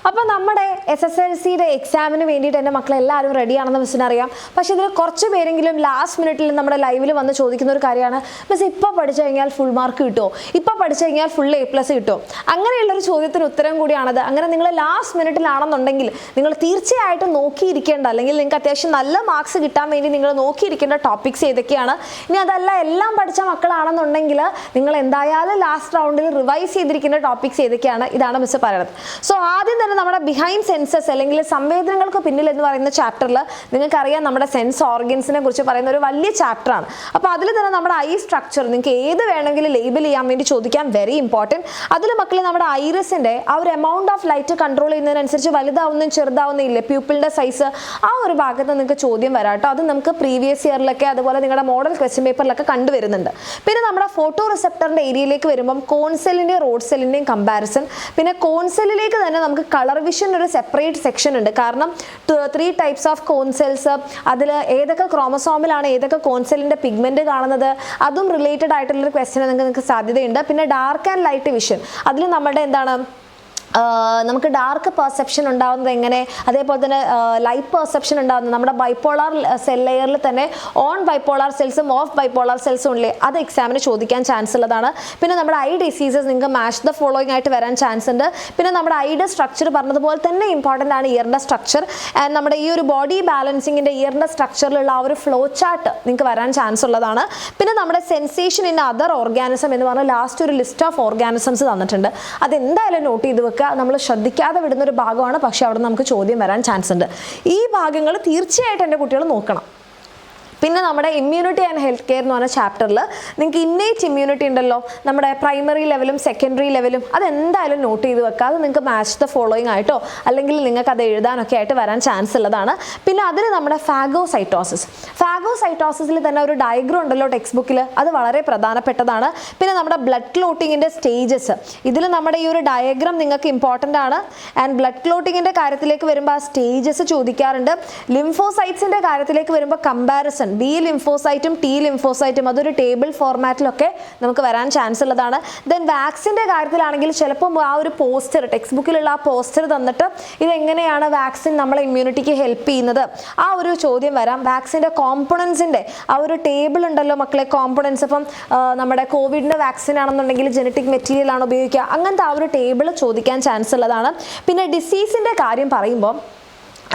അപ്പോൾ നമ്മുടെ SSLCയുടെ എക്സാമിന് വേണ്ടിയിട്ട് എൻ്റെ മക്കളെല്ലാവരും റെഡിയാണെന്ന് മിസ്സിന് അറിയാം. പക്ഷേ ഇതിൽ കുറച്ച് പേരെങ്കിലും ലാസ്റ്റ് മിനിറ്റിൽ നമ്മുടെ ലൈവിൽ വന്ന് ചോദിക്കുന്ന ഒരു കാര്യമാണ്, മിസ് ഇപ്പോൾ പഠിച്ചു കഴിഞ്ഞാൽ ഫുൾ മാർക്ക് കിട്ടുമോ, ഇപ്പോൾ പഠിച്ചു കഴിഞ്ഞാൽ ഫുൾ A+ കിട്ടുമോ? അങ്ങനെയുള്ളൊരു ചോദ്യത്തിന് ഉത്തരം കൂടിയാണത്. അങ്ങനെ നിങ്ങൾ ലാസ്റ്റ് മിനിറ്റിലാണെന്നുണ്ടെങ്കിൽ നിങ്ങൾ തീർച്ചയായിട്ടും നോക്കിയിരിക്കേണ്ട, അല്ലെങ്കിൽ നിങ്ങൾക്ക് അത്യാവശ്യം നല്ല മാർക്സ് കിട്ടാൻ വേണ്ടി നിങ്ങൾ നോക്കിയിരിക്കേണ്ട ടോപ്പിക്സ് ഏതൊക്കെയാണ്. ഇനി അതല്ല എല്ലാം പഠിച്ച മക്കളാണെന്നുണ്ടെങ്കിൽ നിങ്ങൾ എന്തായാലും ലാസ്റ്റ് റൗണ്ടിൽ റിവൈസ് ചെയ്തിരിക്കുന്ന ടോപ്പിക്സ് ഏതൊക്കെയാണ്, ഇതാണ് മിസ് പറയുന്നത്. സോ ആദ്യം തന്നെ നമ്മുടെ ബിഹൈൻഡ് സെൻസസ് അല്ലെങ്കിൽ സംവേദനങ്ങൾക്ക് പിന്നിൽ എന്ന് പറയുന്ന ചാപ്റ്ററിൽ നിങ്ങൾക്കറിയാം നമ്മുടെ സെൻസ് ഓർഗൻസിനെ കുറിച്ച് പറയുന്ന ഒരു വലിയ ചാപ്റ്ററാണ്. അപ്പോൾ അതിൽ തന്നെ നമ്മുടെ ഐ സ്ട്രക്ചർ നിങ്ങൾക്ക് ഏത് വേണമെങ്കിലും ലേബിൾ ചെയ്യാൻ വേണ്ടി ചോദിക്കാം, വെരി ഇമ്പോർട്ടൻറ്റ്. അതിൽ മക്കൾ നമ്മുടെ ഐറിസിൻ്റെ ആ ഒരു എമൗണ്ട് ഓഫ് ലൈറ്റ് കൺട്രോൾ ചെയ്യുന്നതിനനുസരിച്ച് വലുതാവുന്നതും ചെറുതാവുന്നില്ലേ പ്യൂപ്പിളിൻ്റെ സൈസ്, ആ ഒരു ഭാഗത്ത് നിങ്ങൾക്ക് ചോദ്യം വരാം കേട്ടോ. അത് നമുക്ക് പ്രീവിയസ് ഇയറിലൊക്കെ അതുപോലെ നിങ്ങളുടെ മോഡൽ ക്വസ്റ്റ്യൻ പേപ്പറിലൊക്കെ കണ്ടുവരുന്നുണ്ട്. പിന്നെ നമ്മുടെ ഫോട്ടോ റിസെപ്റ്ററിൻ്റെ ഏരിയയിലേക്ക് വരുമ്പം കോൺസെല്ലിൻ്റെയും റോഡ് സെല്ലിൻ്റെയും കമ്പാരിസൺ. പിന്നെ കോൺസെല്ലിലേക്ക് തന്നെ നമുക്ക് കളർ വിഷൻ ഒരു സെപ്പറേറ്റ് സെക്ഷൻ ഉണ്ട്. കാരണം 3 ടൈപ്സ് ഓഫ് കോൺസെൽസ്, അതിൽ ഏതൊക്കെ ക്രോമസോമിലാണ് ഏതൊക്കെ കോൺസെല്ലിൻ്റെ പിഗ്മെൻറ്റ് കാണുന്നത്, അതും റിലേറ്റഡ് ആയിട്ടുള്ളൊരു ക്വസ്റ്റ്യൻ നിങ്ങൾക്ക് സാധ്യതയുണ്ട്. പിന്നെ ഡാർക്ക് ആൻഡ് ലൈറ്റ് വിഷൻ, അതിൽ നമ്മുടെ എന്താണ് നമുക്ക് ഡാർക്ക് പെർസെപ്ഷൻ ഉണ്ടാകുന്നത് എങ്ങനെ, അതേപോലെ തന്നെ ലൈറ്റ് പെർസെപ്ഷൻ ഉണ്ടാകുന്നത് നമ്മുടെ ബൈപ്പോളാർ സെൽ ലെയറിൽ തന്നെ ഓൺ ബൈപ്പോളാർ സെൽസും ഓഫ് ബൈപ്പോളാർ സെൽസും ഉള്ളേ, അത് എക്സാമിന് ചോദിക്കാൻ ചാൻസ് ഉള്ളതാണ്. പിന്നെ നമ്മുടെ ഐ ഡിസീസസ് നിങ്ങൾക്ക് മാച്ച് ദ ഫോളോയിങ് ആയിട്ട് വരാൻ ചാൻസ് ഉണ്ട്. പിന്നെ നമ്മുടെ ഐയുടെ സ്ട്രക്ചർ പറഞ്ഞതുപോലെ തന്നെ ഇമ്പോർട്ടൻ്റ് ആണ് ഇയറിൻ്റെ സ്ട്രക്ചർ. ആൻഡ് നമ്മുടെ ഈ ഒരു ബോഡി ബാലൻസിങ്ങിൻ്റെ ഇയറിൻ്റെ സ്ട്രക്ചറിലുള്ള ആ ഒരു ഫ്ലോ ചാർട്ട് നിങ്ങൾക്ക് വരാൻ ചാൻസ് ഉള്ളതാണ്. പിന്നെ നമ്മുടെ സെൻസേഷൻ ഇൻ അതർ ഓർഗാനിസം എന്ന് പറഞ്ഞാൽ ലാസ്റ്റ് ഒരു ലിസ്റ്റ് ഓഫ് ഓർഗാനിസംസ് തന്നിട്ടുണ്ട്. അതെന്തായാലും നോട്ട് ചെയ്ത് വെക്കുക. നമ്മൾ ശ്രദ്ധിക്കാതെ വിടുന്ന ഒരു ഭാഗമാണ്, പക്ഷേ അവിടെ നമുക്ക് ചോദ്യം വരാൻ ചാൻസ് ഉണ്ട്. ഈ ഭാഗങ്ങൾ തീർച്ചയായിട്ടും എൻ്റെ കുട്ടികൾ നോക്കണം. പിന്നെ നമ്മുടെ ഇമ്മ്യൂണിറ്റി ആൻഡ് ഹെൽത്ത് കെയർ എന്ന് പറഞ്ഞ ചാപ്റ്ററിൽ നിങ്ങൾക്ക് ഇന്നേറ്റ് ഇമ്മ്യൂണിറ്റി ഉണ്ടല്ലോ, നമ്മുടെ പ്രൈമറി ലെവലും സെക്കൻഡറി ലെവലും, അതെന്തായാലും നോട്ട് ചെയ്ത് വെക്കുക. അത് നിങ്ങൾക്ക് മാച്ച് ദ ഫോളോയിങ് ആയിട്ടോ അല്ലെങ്കിൽ നിങ്ങൾക്ക് അത് എഴുതാനൊക്കെ ആയിട്ട് വരാൻ ചാൻസ് ഉള്ളതാണ്. പിന്നെ അതിന് നമ്മുടെ ഫാഗോസൈറ്റോസിസിൽ തന്നെ ഒരു ഡയഗ്രം ഉണ്ടല്ലോ ടെക്സ്റ്റ് ബുക്കിൽ, അത് വളരെ പ്രധാനപ്പെട്ടതാണ്. പിന്നെ നമ്മുടെ ബ്ലഡ് ക്ലോട്ടിങ്ങിൻ്റെ സ്റ്റേജസ്, ഇതിൽ നമ്മുടെ ഈ ഒരു ഡയഗ്രം നിങ്ങൾക്ക് ഇമ്പോർട്ടൻ്റ് ആണ്. ആൻഡ് ബ്ലഡ് ക്ലോട്ടിങ്ങിൻ്റെ കാര്യത്തിലേക്ക് വരുമ്പോൾ ആ സ്റ്റേജസ് ചോദിക്കാറുണ്ട്. ലിംഫോസൈറ്റ്സിൻ്റെ കാര്യത്തിലേക്ക് വരുമ്പോൾ കമ്പാരിസൺ, ബി ലിംഫോസൈറ്റും ടി ലിംഫോസൈറ്റും, അതൊരു ടേബിൾ ഫോർമാറ്റിലൊക്കെ നമുക്ക് വരാൻ ചാൻസ് ഉള്ളതാണ്. ദെൻ വാക്സിൻ്റെ കാര്യത്തിലാണെങ്കിൽ ചിലപ്പം ആ ഒരു പോസ്റ്റർ, ടെക്സ്റ്റ് ബുക്കിലുള്ള ആ പോസ്റ്റർ തന്നിട്ട് ഇതെങ്ങനെയാണ് വാക്സിൻ നമ്മളെ ഇമ്മ്യൂണിറ്റിക്ക് ഹെൽപ്പ് ചെയ്യുന്നത്, ആ ഒരു ചോദ്യം വരാം. വാക്സിൻ്റെ കോമ്പണൻസിൻ്റെ ആ ഒരു ടേബിൾ ഉണ്ടല്ലോ മക്കളെ, കോമ്പണൻസ്. അപ്പം നമ്മുടെ കോവിഡിൻ്റെ വാക്സിൻ ആണെന്നുണ്ടെങ്കിൽ ജനറ്റിക് മെറ്റീരിയൽ ആണ് ഉപയോഗിക്കുക, അങ്ങനത്തെ ആ ഒരു ടേബിൾ ചോദിക്കാൻ ചാൻസ് ഉള്ളതാണ്. പിന്നെ ഡിസീസിൻ്റെ കാര്യം പറയുമ്പോൾ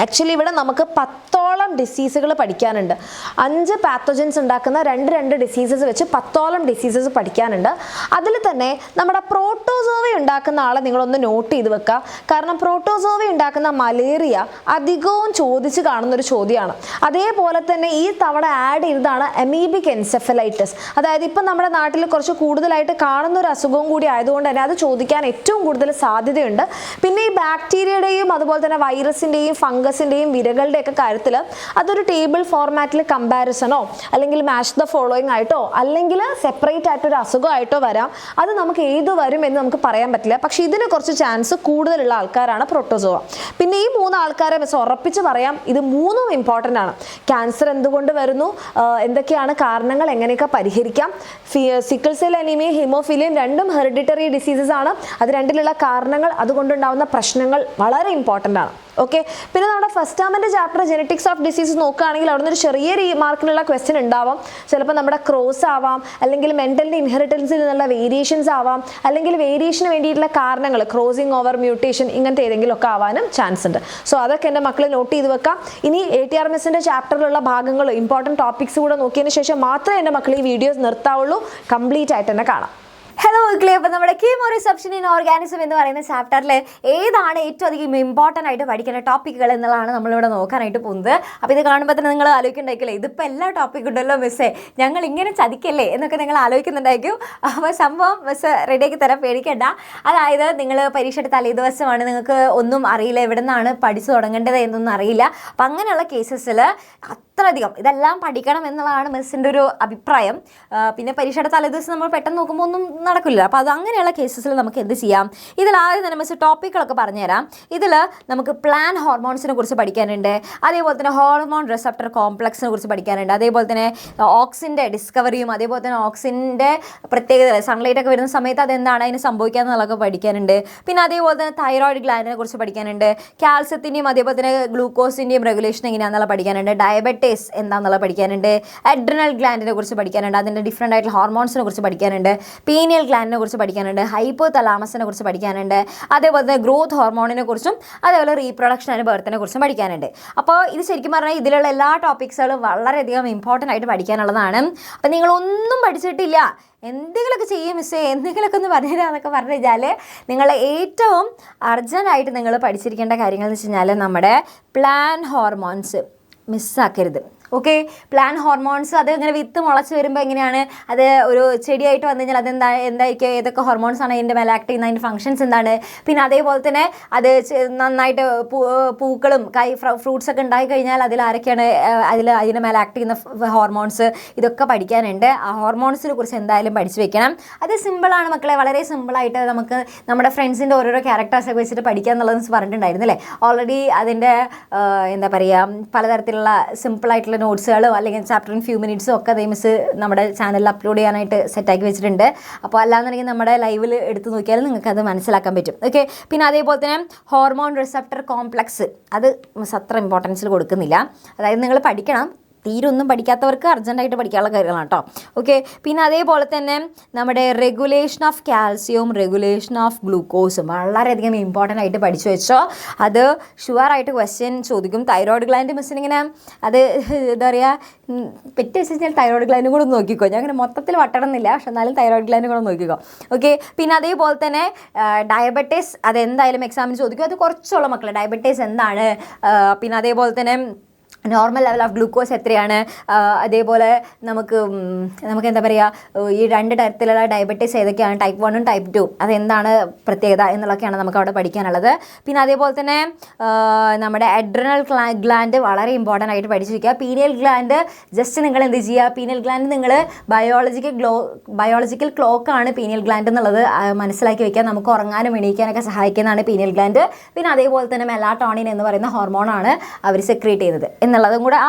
ആക്ച്വലി ഇവിടെ നമുക്ക് 10ഓളം ഡിസീസുകൾ പഠിക്കാനുണ്ട്. 5 പാത്തോജൻസ് ഉണ്ടാക്കുന്ന 2 ഡിസീസസ് വെച്ച് 10ഓളം ഡിസീസസ് പഠിക്കാനുണ്ട്. അതിൽ തന്നെ നമ്മുടെ പ്രോട്ടോസോവ ഉണ്ടാക്കുന്ന ആളെ നിങ്ങളൊന്ന് നോട്ട് ചെയ്ത് വെക്കുക. കാരണം പ്രോട്ടോസോവ ഉണ്ടാക്കുന്ന മലേറിയ അധികവും ചോദിച്ച് കാണുന്നൊരു ചോദ്യമാണ്. അതേപോലെ തന്നെ ഈ തവണ ആഡ് ചെയ്തതാണ് അമീബിക് എൻസെഫലൈറ്റിസ്. അതായത് ഇപ്പം നമ്മുടെ നാട്ടിൽ കുറച്ച് കൂടുതലായിട്ട് കാണുന്ന ഒരു അസുഖവും കൂടി ആയതുകൊണ്ട് തന്നെ അത് ചോദിക്കാൻ ഏറ്റവും കൂടുതൽ സാധ്യതയുണ്ട്. പിന്നെ ഈ ബാക്ടീരിയയുടെയും അതുപോലെ തന്നെ വൈറസിൻ്റെയും ഫംഗസിൻ്റെയും വിരകളുടെയൊക്കെ കാര്യത്തിൽ അതൊരു ടേബിൾ ഫോർമാറ്റിൽ കമ്പാരിസണോ അല്ലെങ്കിൽ മാച്ച് ദ ഫോളോയിങ് ആയിട്ടോ അല്ലെങ്കിൽ സെപ്പറേറ്റ് ആയിട്ടൊരു അസുഖമായിട്ടോ വരാം. അത് നമുക്ക് ഏത് വരും എന്ന് നമുക്ക് പറയാൻ പറ്റില്ല. പക്ഷേ ഇതിന് കുറച്ച് ചാൻസ് കൂടുതലുള്ള ആൾക്കാരാണ് പ്രോട്ടോസോവ. പിന്നെ ഈ 3 ആൾക്കാരെ മിസ് ഉറപ്പിച്ച് പറയാം, ഇത് 3ഉം ഇമ്പോർട്ടൻ്റ് ആണ്. ക്യാൻസർ എന്തുകൊണ്ട് വരുന്നു, എന്തൊക്കെയാണ് കാരണങ്ങൾ, എങ്ങനെയൊക്കെ പരിഹരിക്കാം. സിക്കിൾ സെൽ അനീമിയ, ഹീമോഫീലിയം, 2ഉം ഹെറിഡിറ്ററി ഡിസീസസ് ആണ്. അത് 2ലുള്ള കാരണങ്ങൾ, അതുകൊണ്ടുണ്ടാകുന്ന പ്രശ്നങ്ങൾ വളരെ ഇമ്പോർട്ടൻ്റ് ആണ്. ഓക്കെ. പിന്നെ നമ്മുടെ ഫസ്റ്റ് ടേമിൻ്റെ ചാപ്റ്റർ ജെനറ്റിക്സ് ഓഫ് ഡിസീസ് നോക്കുകയാണെങ്കിൽ അവിടെ നിന്നൊരു ചെറിയ മാർക്കിനുള്ള ക്വസ്റ്റ്യൻ ഉണ്ടാവാം. ചിലപ്പോൾ നമ്മുടെ ക്രോസ് ആവാം, അല്ലെങ്കിൽ മെൻ്റലിൻ്റെ ഇൻഹെറിറ്റൻസിൽ നിന്നുള്ള വേരിയേഷൻസ് ആവാം, അല്ലെങ്കിൽ വേരിയേഷന് വേണ്ടിയിട്ടുള്ള കാരണങ്ങൾ, ക്രോസിങ് ഓവർ മ്യൂട്ടേഷൻ, ഇങ്ങനത്തെ ഏതെങ്കിലുമൊക്കെ ആവാനും ചാൻസ് ഉണ്ട്. സോ അതൊക്കെ എൻ്റെ മക്കൾ നോട്ട് ചെയ്ത് വെക്കാം. ഇനി ATRMSൻ്റെ ചാപ്റ്ററിലുള്ള ഭാഗങ്ങൾ, ഇമ്പോർട്ടൻറ്റ് ടോപ്പിക്സ് കൂടെ നോക്കിയതിന് ശേഷം മാത്രമേ എൻ്റെ മക്കൾ ഈ വീഡിയോസ് നിർത്താവുള്ളൂ. കംപ്ലീറ്റ് ആയിട്ട് തന്നെ കാണാം. ഹലോ മക്കളെ, അപ്പോൾ നമ്മുടെ കീമോ റിസപ്ഷൻ ഇൻ ഓർഗാനിസം എന്ന് പറയുന്ന ചാപ്റ്ററിൽ ഏതാണ് ഏറ്റവും അധികം ഇമ്പോർട്ടൻ്റ് ആയിട്ട് പഠിക്കുന്ന ടോപ്പിക്കുകൾ എന്നുള്ളതാണ് നമ്മളിവിടെ നോക്കാനായിട്ട് പോകുന്നത്. അപ്പോൾ ഇത് കാണുമ്പോൾ തന്നെ നിങ്ങൾ ആലോചിക്കുന്നുണ്ടായിരിക്കില്ലേ, ഇതിപ്പോൾ എല്ലാ ടോപ്പിക്കും ഉണ്ടല്ലോ മിസ്സേ, ഞങ്ങൾ ഇങ്ങനെ ചതിക്കല്ലേ എന്നൊക്കെ നിങ്ങൾ ആലോചിക്കുന്നുണ്ടായിരിക്കും. അപ്പോൾ സംഭവം മിസ്സ് റെഡിയാക്കി തരാൻ പേടിക്കേണ്ട. അതായത് നിങ്ങൾ പരീക്ഷയുടെ തലേ ദിവസമാണ്, നിങ്ങൾക്ക് ഒന്നും അറിയില്ല, എവിടെ നിന്നാണ് പഠിച്ചു തുടങ്ങേണ്ടത് എന്നൊന്നും അറിയില്ല. അപ്പം അങ്ങനെയുള്ള കേസസിൽ അത്രയധികം ഇതെല്ലാം പഠിക്കണം എന്നുള്ളതാണ് മിസ്സിൻ്റെ ഒരു അഭിപ്രായം. പിന്നെ പരീക്ഷയുടെ തലേ ദിവസം നമ്മൾ പെട്ടെന്ന് നോക്കുമ്പോൾ ഒന്നും നടക്കില്ല. അപ്പോൾ അത് അങ്ങനെയുള്ള കേസസിൽ നമുക്ക് എന്ത് ചെയ്യാം, ഇതിൽ ആദ്യം തന്നെ മിസ് ടോപ്പിക്കുകളൊക്കെ പറഞ്ഞുതരാം. ഇതിൽ നമുക്ക് പ്ലാൻ ഹോർമോൺസിനെ കുറിച്ച് പഠിക്കാനുണ്ട്, അതേപോലെ തന്നെ ഹോർമോൺ റിസപ്റ്റർ കോംപ്ലക്സിനെ കുറിച്ച് പഠിക്കാനുണ്ട്, അതേപോലെ തന്നെ ഓക്സിൻ്റെ ഡിസ്കവറിയും അതേപോലെ തന്നെ ഓക്സിൻ്റെ പ്രത്യേകത, സൺലൈറ്റ് ഒക്കെ വരുന്ന സമയത്ത് അതെന്താണ് അതിന് സംഭവിക്കുക എന്നുള്ളതൊക്കെ പഠിക്കാനുണ്ട്. പിന്നെ അതേപോലെ തന്നെ തൈറോയിഡ് ഗ്ലാൻഡിനെ കുറിച്ച് പഠിക്കാനുണ്ട്, കാൽസ്യത്തിൻ്റെയും അതേപോലെ തന്നെ ഗ്ലൂക്കോസിൻ്റെയും റെഗുലേഷൻ എങ്ങനെയാണെന്നുള്ള പഠിക്കാനുണ്ട്, ഡയബറ്റീസ് എന്താണെന്നുള്ള പഠിക്കാനുണ്ട്, അഡ്രിനൽ ഗ്ലാൻഡിനെ കുറിച്ച് പഠിക്കാനുണ്ട്, അതിൻ്റെ ഡിഫറെൻ്റ് ആയിട്ടുള്ള ഹോർമോൺസിനെ കുറിച്ച് പഠിക്കാനുണ്ട്, പീനിയൽ ഗ്ലാൻഡിനെ കുറിച്ച് പഠിക്കാനുണ്ട്, ഹൈപ്പോ തലാമസിനെ കുറിച്ച് പഠിക്കാനുണ്ട്, അതേപോലെ തന്നെ ഗ്രോത്ത് ഹോർമോണിനെ കുറിച്ചും അതേപോലെ റീപ്രൊഡക്ഷൻ ആൻഡ് ബർത്തിനെ കുറിച്ചും പഠിക്കാനുണ്ട്. അപ്പോൾ ഇത് ശരിക്കും പറഞ്ഞാൽ ഇതിലുള്ള എല്ലാ ടോപ്പിക്സുകളും വളരെയധികം ഇമ്പോർട്ടൻ്റ് ആയിട്ട് പഠിക്കാനുള്ളതാണ്. അപ്പോൾ നിങ്ങളൊന്നും പഠിച്ചിട്ടില്ല, എന്തെങ്കിലുമൊക്കെ ചെയ്യും മിസ്സേ, എന്തെങ്കിലുമൊക്കെ ഒന്ന് പറഞ്ഞു തരാമെന്നൊക്കെ പറഞ്ഞു കഴിഞ്ഞാൽ നിങ്ങൾ ഏറ്റവും അർജൻറ്റായിട്ട് നിങ്ങൾ പഠിച്ചിരിക്കേണ്ട കാര്യങ്ങൾ എന്ന് വെച്ച് കഴിഞ്ഞാൽ നമ്മുടെ പ്ലാൻ ഹോർമോൺസ് മിസ്സാക്കരുത്. ഓക്കെ, പ്ലാൻ ഹോർമോൺസ് അത് ഇങ്ങനെ വിത്ത് മുളച്ച് വരുമ്പോൾ എങ്ങനെയാണ് അത് ഒരു ചെടിയായിട്ട് വന്നു കഴിഞ്ഞാൽ എന്തായിരിക്കും, ഏതൊക്കെ ഹോർമോൺസ് ആണ് അതിൻ്റെ മേലെ ആക്ട് ചെയ്യുന്നത്, അതിൻ്റെ ഫംഗ്ഷൻസ് എന്താണ്, പിന്നെ അതേപോലെ തന്നെ അത് നന്നായിട്ട് പൂക്കളും ഫ്രൂട്ട്സ് ഒക്കെ ഉണ്ടായി കഴിഞ്ഞാൽ അതിൽ ആരൊക്കെയാണ് അതിൻ്റെ മേലെ ആക്ട് ചെയ്യുന്ന ഹോർമോൺസ്, ഇതൊക്കെ പഠിക്കാനുണ്ട്. ആ ഹോർമോൺസിനെ കുറിച്ച് എന്തായാലും പഠിച്ചു വെക്കണം. അത് സിമ്പിളാണ് മക്കളെ, വളരെ സിമ്പിളായിട്ട് നമുക്ക് നമ്മുടെ ഫ്രണ്ട്സിൻ്റെ ഓരോരോ ക്യാരക്ടേഴ്സൊക്കെ വെച്ചിട്ട് പഠിക്കുക എന്നുള്ളത് പറഞ്ഞിട്ടുണ്ടായിരുന്നു അല്ലേ. ഓൾറെഡി അതിൻ്റെ എന്താ പറയുക പലതരത്തിലുള്ള സിമ്പിളായിട്ടുള്ള നോട്ട്സുകളോ അല്ലെങ്കിൽ ചാപ്റ്റർ ഇൻ ഫ്യൂ മിനിറ്റ്സും ഒക്കെ അതേ മിസ് നമ്മുടെ ചാനലിൽ അപ്ലോഡ് ചെയ്യാനായിട്ട് സെറ്റാക്കി വെച്ചിട്ടുണ്ട്. അപ്പോൾ അല്ലാന്നുണ്ടെങ്കിൽ നമ്മുടെ ലൈവിൽ എടുത്ത് നോക്കിയാൽ നിങ്ങൾക്ക് അത് മനസ്സിലാക്കാൻ പറ്റും. ഓക്കെ, പിന്നെ അതേപോലെ തന്നെ ഹോർമോൺ റിസപ്റ്റർ കോംപ്ലക്സ് അത് മിസ് അത്ര ഇമ്പോർട്ടൻസിൽ കൊടുക്കുന്നില്ല. അതായത് നിങ്ങൾ പഠിക്കണം, തീരൊന്നും പഠിക്കാത്തവർക്ക് അർജൻറ്റായിട്ട് പഠിക്കാനുള്ള കാര്യങ്ങളാണ് കേട്ടോ. ഓക്കെ, പിന്നെ അതേപോലെ തന്നെ നമ്മുടെ റെഗുലേഷൻ ഓഫ് കാൽസ്യവും റെഗുലേഷൻ ഓഫ് ഗ്ലൂക്കോസും വളരെയധികം ഇമ്പോർട്ടൻ്റ് ആയിട്ട് പഠിച്ചു വെച്ചോ. അത് ഷുവറായിട്ട് ക്വസ്റ്റ്യൻ ചോദിക്കും. തൈറോയ്ഡ് ഗ്ലാൻഡ് മിസ്സിനിങ്ങനെ അത് എന്താ പറയുക പെറ്റ് വെച്ച് കഴിഞ്ഞാൽ തൈറോയ്ഡ് ഗ്ലാൻഡും കൂടെ നോക്കിക്കോ. ഞാൻ അങ്ങനെ മൊത്തത്തിൽ വട്ടണമെന്നില്ല, പക്ഷെ എന്നാലും തൈറോയ്ഡ് ഗ്ലാൻഡും കൂടെ നോക്കിക്കോ. ഓക്കെ, പിന്നെ അതേപോലെ തന്നെ ഡയബറ്റീസ് അതെന്തായാലും എക്സാമിന് ചോദിക്കും. അത് കുറച്ചുള്ള മക്കളെ ഡയബറ്റീസ് എന്താണ്, പിന്നെ അതേപോലെ തന്നെ നോർമൽ ലെവൽ ഓഫ് ഗ്ലൂക്കോസ് എത്രയാണ്, അതേപോലെ നമുക്ക് എന്താ പറയുക ഈ 2 തരത്തിലുള്ള ഡയബറ്റീസ് ഏതൊക്കെയാണ്, ടൈപ്പ് 1 ടൈപ്പ് 2 അതെന്താണ് പ്രത്യേകത എന്നുള്ളതൊക്കെയാണ് നമുക്ക് അവിടെ പഠിക്കാനുള്ളത്. പിന്നെ അതേപോലെ തന്നെ നമ്മുടെ അഡ്രിനൽ ഗ്ലാൻഡ് വളരെ ഇമ്പോർട്ടൻ്റ് ആയിട്ട് പഠിച്ചിരിക്കുക. പീനിയൽ ഗ്ലാൻഡ് ജസ്റ്റ് നിങ്ങൾ എന്ത് ചെയ്യുക, പീനിയൽ ഗ്ലാൻഡ് നിങ്ങൾ ബയോളജിക്കൽ ക്ലോക്കാണ് പീനിയൽ ഗ്ലാൻഡ് എന്നുള്ളത് മനസ്സിലാക്കി വെക്കുക. നമുക്ക് ഉറങ്ങാനും എണീക്കാനൊക്കെ സഹായിക്കുന്നതാണ് പീനിയൽ ഗ്ലാൻഡ്. പിന്നെ അതേപോലെ തന്നെ മെലാട്ടോണിൻ എന്ന് പറയുന്ന ഹോർമോണാണ് അവർ സെക്രീറ്റ് ചെയ്യുന്നത് എന്നുള്ളതും കൂടെ ആ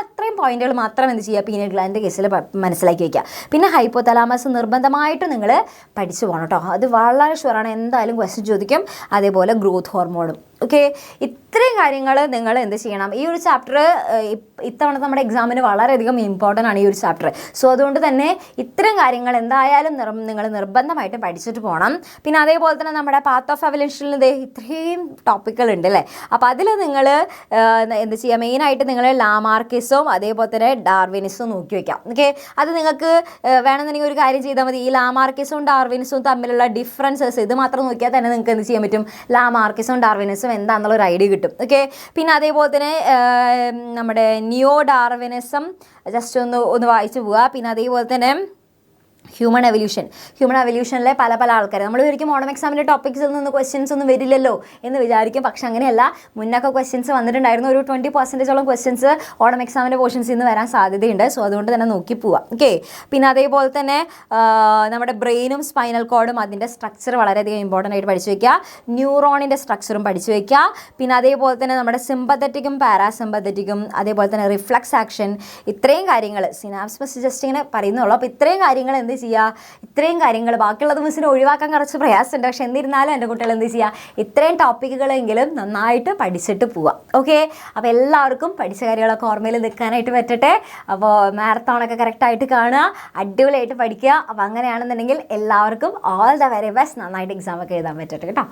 അത്രയും പോയിന്റുകൾ മാത്രം എന്ത് ചെയ്യുക പീനിയൽ ഗ്ലാൻഡ് കേസിൽ മനസ്സിലാക്കി വയ്ക്കുക. പിന്നെ ഹൈപ്പോ തലാമസ് നിർബന്ധമായിട്ട് നിങ്ങൾ പഠിച്ചു പോകണം കേട്ടോ. അത് വളരെ ഷുവറാണ്, എന്തായാലും ക്വസ്റ്റ്യൻ ചോദിക്കും. അതേപോലെ ഗ്രോത്ത് ഹോർമോണും. ഓക്കെ, ഇത്രയും കാര്യങ്ങൾ നിങ്ങൾ എന്ത് ചെയ്യണം, ഈ ഒരു ചാപ്റ്റർ ഇത്തവണ നമ്മുടെ എക്സാമിന് വളരെയധികം ഇമ്പോർട്ടൻ്റ് ആണ് ഈ ഒരു ചാപ്റ്റർ. സോ അതുകൊണ്ട് തന്നെ ഇത്രയും കാര്യങ്ങൾ എന്തായാലും നിങ്ങൾ നിർബന്ധമായിട്ട് പഠിച്ചിട്ട് പോകണം. പിന്നെ അതേപോലെ തന്നെ നമ്മുടെ പാത്ത് ഓഫ് എവല്യൂഷനിൽ ഇത്രയും ടോപ്പിക്കുകളുണ്ട് അല്ലേ. അപ്പോൾ അതിൽ നിങ്ങൾ എന്ത് ചെയ്യുക, മെയിനായിട്ട് നിങ്ങൾ ലാമാർക്കിസും അതേപോലെ തന്നെ ഡാർവിനിസും നോക്കി വയ്ക്കാം. ഓക്കെ, അത് നിങ്ങൾക്ക് വേണമെന്നുണ്ടെങ്കിൽ ഒരു കാര്യം ചെയ്താൽ മതി. ഈ ലാമാർക്കിസും ഡാർവിനിസും തമ്മിലുള്ള ഡിഫറൻസസ് ഇത് മാത്രം നോക്കിയാൽ തന്നെ നിങ്ങൾക്ക് എന്ത് ചെയ്യാൻ പറ്റും, ലാമാർക്കിസും ഡാർവിനിസും എന്താണെന്നുള്ളൊരു ഐഡിയ കിട്ടും. ഓക്കെ, പിന്നെ അതേപോലെ തന്നെ നമ്മുടെ നിയോ ഡാർവിനിസം ജസ്റ്റ് ഒന്ന് വായിച്ചു പോവുക. പിന്നെ അതേപോലെ തന്നെ ഹ്യൂമൻ എവല്യൂഷനിലെ പല ആൾക്കാർ നമ്മൾ ഒരിക്കലും മോഡം എക്സാമിൻ്റെ ടോപ്പിക്സിൽ നിന്ന് ക്വസ്റ്റ്യൻസ് ഒന്നും വരില്ലല്ലോ എന്ന് വിചാരിക്കും. പക്ഷെ അങ്ങനെയല്ല, മുന്നൊക്കെ ക്വസ്റ്റ്യൻസ് വന്നിട്ടുണ്ടായിരുന്നു. ഒരു 20% ക്വസ്റ്റ്യൻസ് ഓണം എക്സാമിൻ്റെ പോർഷൻസിൽ നിന്ന് വരാൻ സാധ്യതയുണ്ട്. സോ അതുകൊണ്ട് തന്നെ നോക്കി പോവാം. ഓക്കെ, പിന്നെ അതേപോലെ തന്നെ നമ്മുടെ ബ്രെയിനും സ്പൈനൽ കോഡും അതിൻ്റെ സ്ട്രക്ചർ വളരെയധികം ഇമ്പോർട്ടൻ്റ് ആയിട്ട് പഠിച്ചു വയ്ക്കുക. ന്യൂറോണിൻ്റെ സ്ട്രക്ചറും പഠിച്ചു വയ്ക്കുക. പിന്നെ അതേപോലെ തന്നെ നമ്മുടെ സിമ്പത്തറ്റിക്കും പാരാസിമ്പത്തറ്റിക്കും അതേപോലെ തന്നെ റിഫ്ലക്സ് ആക്ഷൻ, ഇത്രയും കാര്യങ്ങൾ സിനാപ്സ് ജസ്റ്റ് ഇങ്ങനെ പറയുന്നുള്ളൂ. അപ്പോൾ ഇത്രയും കാര്യങ്ങൾ എന്ത് ചെയ്യുക, ഇത്രയും കാര്യങ്ങൾ ബാക്കിയുള്ളത് മിസ്സിന് ഒഴിവാക്കാൻ കുറച്ച് പ്രയാസമുണ്ട്. പക്ഷെ എന്നിരുന്നാലും എൻ്റെ കുട്ടികൾ എന്ത് ചെയ്യുക, ഇത്രയും ടോപ്പിക്കുകളെങ്കിലും നന്നായിട്ട് പഠിച്ചിട്ട് പോവാം. ഓക്കെ, അപ്പോൾ എല്ലാവർക്കും പഠിച്ച കാര്യങ്ങളൊക്കെ ഓർമ്മയിൽ നിൽക്കാനായിട്ട് പറ്റട്ടെ. അപ്പോൾ മാരത്തോണൊക്കെ കറക്റ്റായിട്ട് കാണുക, അടിപൊളിയായിട്ട് പഠിക്കുക. അപ്പോൾ അങ്ങനെയാണെന്നുണ്ടെങ്കിൽ എല്ലാവർക്കും ഓൾ ദ വെരി ബെസ്റ്റ്, നന്നായിട്ട് എക്സാമൊക്കെ എഴുതാൻ പറ്റട്ടെ കേട്ടോ.